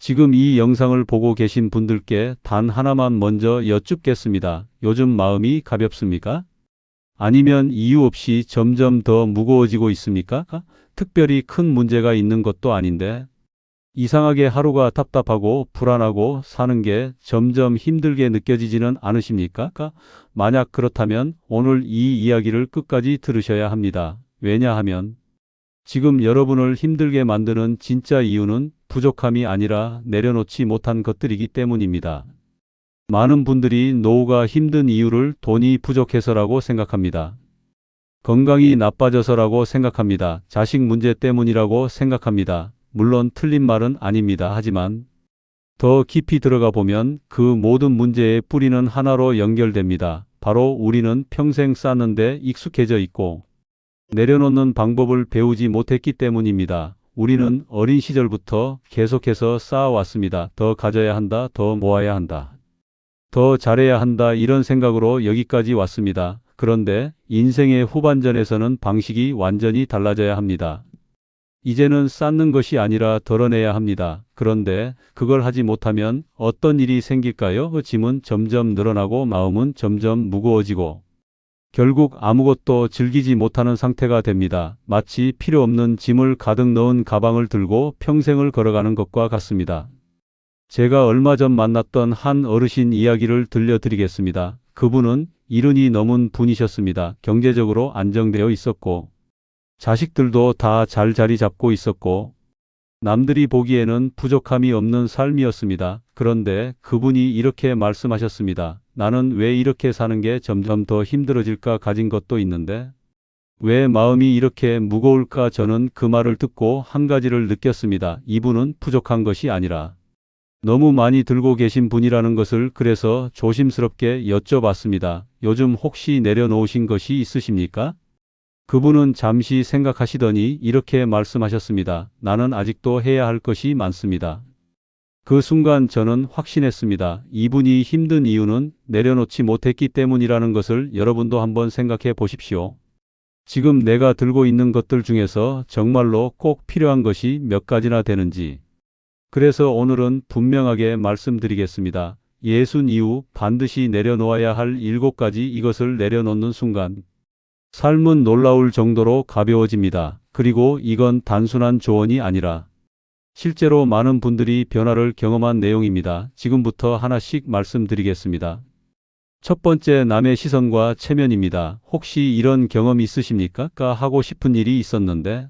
지금 이 영상을 보고 계신 분들께 단 하나만 먼저 여쭙겠습니다. 요즘 마음이 가볍습니까? 아니면 이유 없이 점점 더 무거워지고 있습니까? 특별히 큰 문제가 있는 것도 아닌데 이상하게 하루가 답답하고 불안하고 사는 게 점점 힘들게 느껴지지는 않으십니까? 만약 그렇다면 오늘 이 이야기를 끝까지 들으셔야 합니다. 왜냐하면 지금 여러분을 힘들게 만드는 진짜 이유는 부족함이 아니라 내려놓지 못한 것들이기 때문입니다. 많은 분들이 노후가 힘든 이유를 돈이 부족해서라고 생각합니다. 건강이 나빠져서라고 생각합니다. 자식 문제 때문이라고 생각합니다. 물론 틀린 말은 아닙니다. 하지만 더 깊이 들어가 보면 그 모든 문제의 뿌리는 하나로 연결됩니다. 바로 우리는 평생 쌓는데 익숙해져 있고 내려놓는 방법을 배우지 못했기 때문입니다. 우리는 어린 시절부터 계속해서 쌓아왔습니다. 더 가져야 한다, 더 모아야 한다, 더 잘해야 한다 이런 생각으로 여기까지 왔습니다. 그런데 인생의 후반전에서는 방식이 완전히 달라져야 합니다. 이제는 쌓는 것이 아니라 덜어내야 합니다. 그런데 그걸 하지 못하면 어떤 일이 생길까요? 짐은 점점 늘어나고 마음은 점점 무거워지고 결국 아무것도 즐기지 못하는 상태가 됩니다. 마치 필요 없는 짐을 가득 넣은 가방을 들고 평생을 걸어가는 것과 같습니다. 제가 얼마 전 만났던 한 어르신 이야기를 들려드리겠습니다. 그분은 이른이 넘은 분이셨습니다. 경제적으로 안정되어 있었고 자식들도 다 잘 자리 잡고 있었고 남들이 보기에는 부족함이 없는 삶이었습니다. 그런데 그분이 이렇게 말씀하셨습니다. 나는 왜 이렇게 사는 게 점점 더 힘들어질까? 가진 것도 있는데 왜 마음이 이렇게 무거울까? 저는 그 말을 듣고 한 가지를 느꼈습니다. 이분은 부족한 것이 아니라 너무 많이 들고 계신 분이라는 것을. 그래서 조심스럽게 여쭤봤습니다. 요즘 혹시 내려놓으신 것이 있으십니까? 그분은 잠시 생각하시더니 이렇게 말씀하셨습니다. 나는 아직도 해야 할 것이 많습니다. 그 순간 저는 확신했습니다. 이분이 힘든 이유는 내려놓지 못했기 때문이라는 것을 여러분도 한번 생각해 보십시오. 지금 내가 들고 있는 것들 중에서 정말로 꼭 필요한 것이 몇 가지나 되는지. 그래서 오늘은 분명하게 말씀드리겠습니다. 예순 이후 반드시 내려놓아야 할 7가지. 이것을 내려놓는 순간 삶은 놀라울 정도로 가벼워집니다. 그리고 이건 단순한 조언이 아니라 실제로 많은 분들이 변화를 경험한 내용입니다. 지금부터 하나씩 말씀드리겠습니다. 첫 번째, 남의 시선과 체면입니다. 혹시 이런 경험 있으십니까? 하고 싶은 일이 있었는데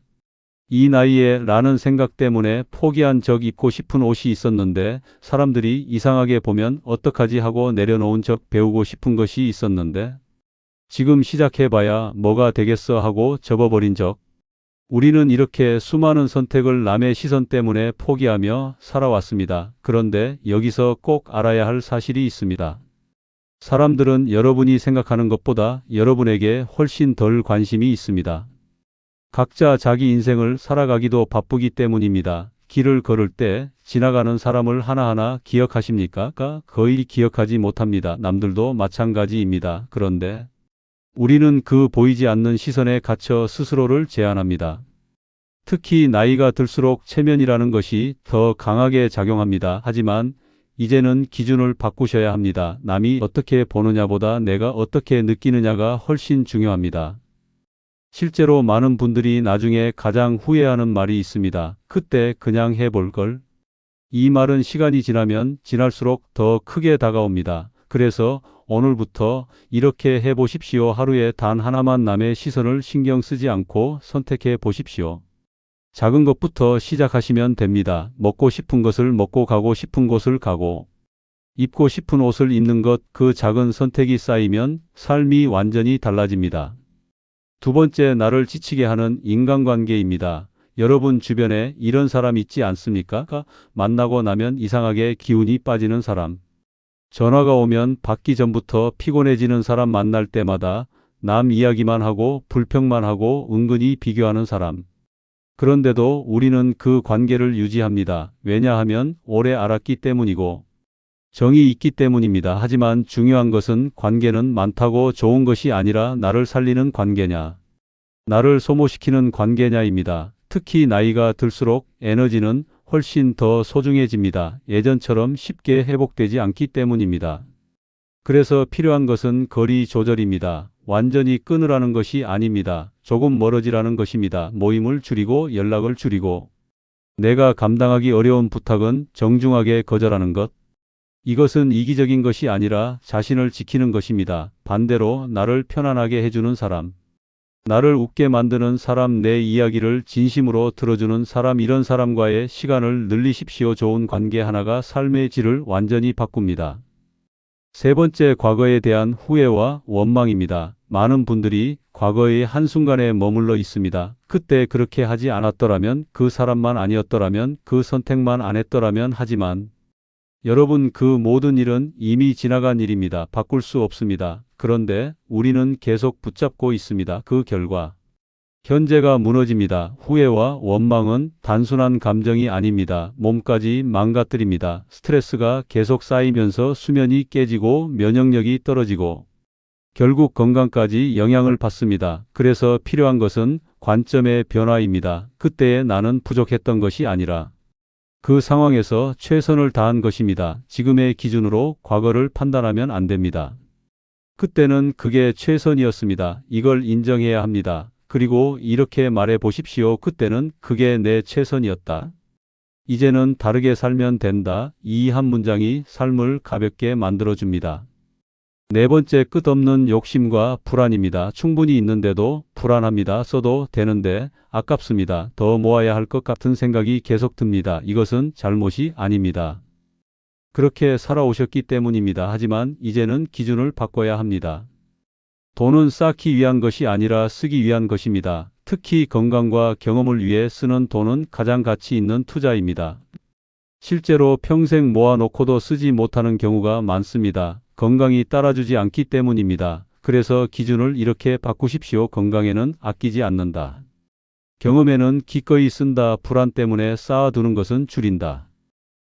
이 나이에 라는 생각 때문에 포기한 적, 입고 싶은 옷이 있었는데 사람들이 이상하게 보면 어떡하지 하고 내려놓은 적, 배우고 싶은 것이 있었는데 지금 시작해봐야 뭐가 되겠어 하고 접어버린 적. 우리는 이렇게 수많은 선택을 남의 시선 때문에 포기하며 살아왔습니다. 그런데 여기서 꼭 알아야 할 사실이 있습니다. 사람들은 여러분이 생각하는 것보다 여러분에게 훨씬 덜 관심이 있습니다. 각자 자기 인생을 살아가기도 바쁘기 때문입니다. 길을 걸을 때 지나가는 사람을 하나하나 기억하십니까? 거의 기억하지 못합니다. 남들도 마찬가지입니다. 그런데 우리는 그 보이지 않는 시선에 갇혀 스스로를 제한합니다. 특히 나이가 들수록 체면이라는 것이 더 강하게 작용합니다. 하지만 이제는 기준을 바꾸셔야 합니다. 남이 어떻게 보느냐보다 내가 어떻게 느끼느냐가 훨씬 중요합니다. 실제로 많은 분들이 나중에 가장 후회하는 말이 있습니다. 그때 그냥 해볼 걸. 이 말은 시간이 지나면 지날수록 더 크게 다가옵니다. 그래서 오늘부터 이렇게 해보십시오. 하루에 단 하나만 남의 시선을 신경 쓰지 않고 선택해 보십시오. 작은 것부터 시작하시면 됩니다. 먹고 싶은 것을 먹고 가고 싶은 곳을 가고 입고 싶은 옷을 입는 것, 그 작은 선택이 쌓이면 삶이 완전히 달라집니다. 두 번째, 나를 지치게 하는 인간관계입니다. 여러분 주변에 이런 사람 있지 않습니까? 만나고 나면 이상하게 기운이 빠지는 사람. 전화가 오면 받기 전부터 피곤해지는 사람. 만날 때마다 남 이야기만 하고 불평만 하고 은근히 비교하는 사람. 그런데도 우리는 그 관계를 유지합니다. 왜냐하면 오래 알았기 때문이고 정이 있기 때문입니다. 하지만 중요한 것은 관계는 많다고 좋은 것이 아니라 나를 살리는 관계냐, 나를 소모시키는 관계냐입니다. 특히 나이가 들수록 에너지는 훨씬 더 소중해집니다. 예전처럼 쉽게 회복되지 않기 때문입니다. 그래서 필요한 것은 거리 조절입니다. 완전히 끊으라는 것이 아닙니다. 조금 멀어지라는 것입니다. 모임을 줄이고 연락을 줄이고 내가 감당하기 어려운 부탁은 정중하게 거절하는 것. 이것은 이기적인 것이 아니라 자신을 지키는 것입니다. 반대로 나를 편안하게 해주는 사람, 나를 웃게 만드는 사람, 내 이야기를 진심으로 들어주는 사람, 이런 사람과의 시간을 늘리십시오. 좋은 관계 하나가 삶의 질을 완전히 바꿉니다. 세 번째, 과거에 대한 후회와 원망입니다. 많은 분들이 과거의 한순간에 머물러 있습니다. 그때 그렇게 하지 않았더라면, 그 사람만 아니었더라면, 그 선택만 안 했더라면. 하지만 여러분, 그 모든 일은 이미 지나간 일입니다. 바꿀 수 없습니다. 그런데 우리는 계속 붙잡고 있습니다. 그 결과 현재가 무너집니다. 후회와 원망은 단순한 감정이 아닙니다. 몸까지 망가뜨립니다. 스트레스가 계속 쌓이면서 수면이 깨지고 면역력이 떨어지고 결국 건강까지 영향을 받습니다. 그래서 필요한 것은 관점의 변화입니다. 그때의 나는 부족했던 것이 아니라 그 상황에서 최선을 다한 것입니다. 지금의 기준으로 과거를 판단하면 안 됩니다. 그때는 그게 최선이었습니다. 이걸 인정해야 합니다. 그리고 이렇게 말해 보십시오. 그때는 그게 내 최선이었다. 이제는 다르게 살면 된다. 이 한 문장이 삶을 가볍게 만들어줍니다. 네 번째, 끝없는 욕심과 불안입니다. 충분히 있는데도 불안합니다. 써도 되는데 아깝습니다. 더 모아야 할 것 같은 생각이 계속 듭니다. 이것은 잘못이 아닙니다. 그렇게 살아오셨기 때문입니다. 하지만 이제는 기준을 바꿔야 합니다. 돈은 쌓기 위한 것이 아니라 쓰기 위한 것입니다. 특히 건강과 경험을 위해 쓰는 돈은 가장 가치 있는 투자입니다. 실제로 평생 모아놓고도 쓰지 못하는 경우가 많습니다. 건강이 따라주지 않기 때문입니다. 그래서 기준을 이렇게 바꾸십시오. 건강에는 아끼지 않는다. 경험에는 기꺼이 쓴다. 불안 때문에 쌓아두는 것은 줄인다.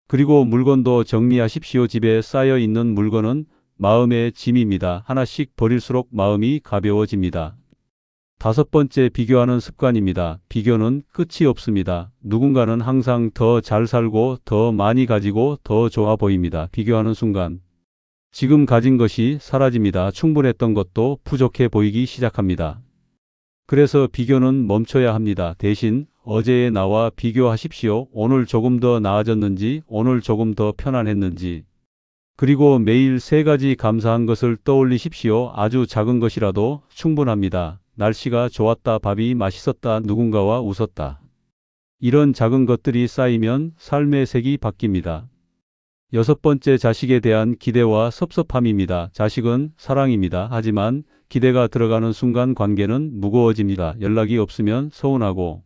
그리고 물건도 정리하십시오. 집에 쌓여 있는 물건은 마음의 짐입니다. 하나씩 버릴수록 마음이 가벼워집니다. 다섯 번째, 비교하는 습관입니다. 비교는 끝이 없습니다. 누군가는 항상 더 잘 살고 더 많이 가지고 더 좋아 보입니다. 비교하는 순간 지금 가진 것이 사라집니다. 충분했던 것도 부족해 보이기 시작합니다. 그래서 비교는 멈춰야 합니다. 대신 어제의 나와 비교하십시오. 오늘 조금 더 나아졌는지, 오늘 조금 더 편안했는지. 그리고 매일 세 가지 감사한 것을 떠올리십시오. 아주 작은 것이라도 충분합니다. 날씨가 좋았다, 밥이 맛있었다, 누군가와 웃었다. 이런 작은 것들이 쌓이면 삶의 색이 바뀝니다. 여섯 번째, 자식에 대한 기대와 섭섭함입니다. 자식은 사랑입니다. 하지만 기대가 들어가는 순간 관계는 무거워집니다. 연락이 없으면 서운하고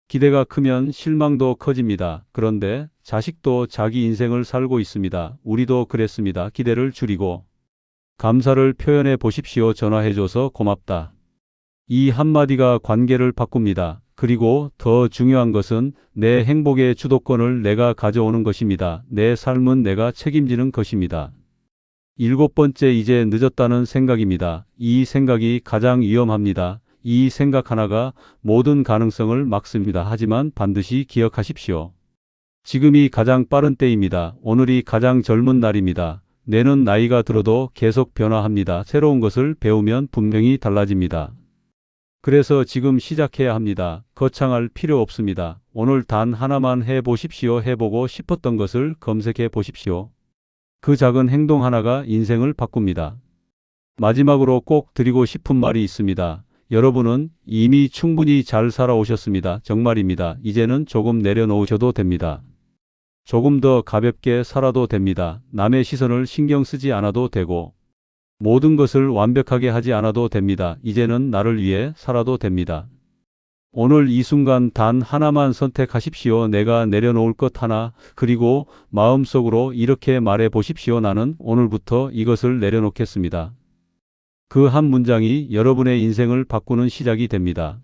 기대가 크면 실망도 커집니다. 그런데 자식도 자기 인생을 살고 있습니다. 우리도 그랬습니다. 기대를 줄이고 감사를 표현해 보십시오. 전화해줘서 고맙다. 이 한마디가 관계를 바꿉니다. 그리고 더 중요한 것은 내 행복의 주도권을 내가 가져오는 것입니다. 내 삶은 내가 책임지는 것입니다. 일곱 번째, 이제 늦었다는 생각입니다. 이 생각이 가장 위험합니다. 이 생각 하나가 모든 가능성을 막습니다. 하지만 반드시 기억하십시오. 지금이 가장 빠른 때입니다. 오늘이 가장 젊은 날입니다. 뇌는 나이가 들어도 계속 변화합니다. 새로운 것을 배우면 분명히 달라집니다. 그래서 지금 시작해야 합니다. 거창할 필요 없습니다. 오늘 단 하나만 해보십시오. 해보고 싶었던 것을 검색해 보십시오. 그 작은 행동 하나가 인생을 바꿉니다. 마지막으로 꼭 드리고 싶은 말이 있습니다. 여러분은 이미 충분히 잘 살아오셨습니다. 정말입니다. 이제는 조금 내려놓으셔도 됩니다. 조금 더 가볍게 살아도 됩니다. 남의 시선을 신경 쓰지 않아도 되고 모든 것을 완벽하게 하지 않아도 됩니다. 이제는 나를 위해 살아도 됩니다. 오늘 이 순간 단 하나만 선택하십시오. 내가 내려놓을 것 하나, 그리고 마음속으로 이렇게 말해 보십시오. 나는 오늘부터 이것을 내려놓겠습니다. 그 한 문장이 여러분의 인생을 바꾸는 시작이 됩니다.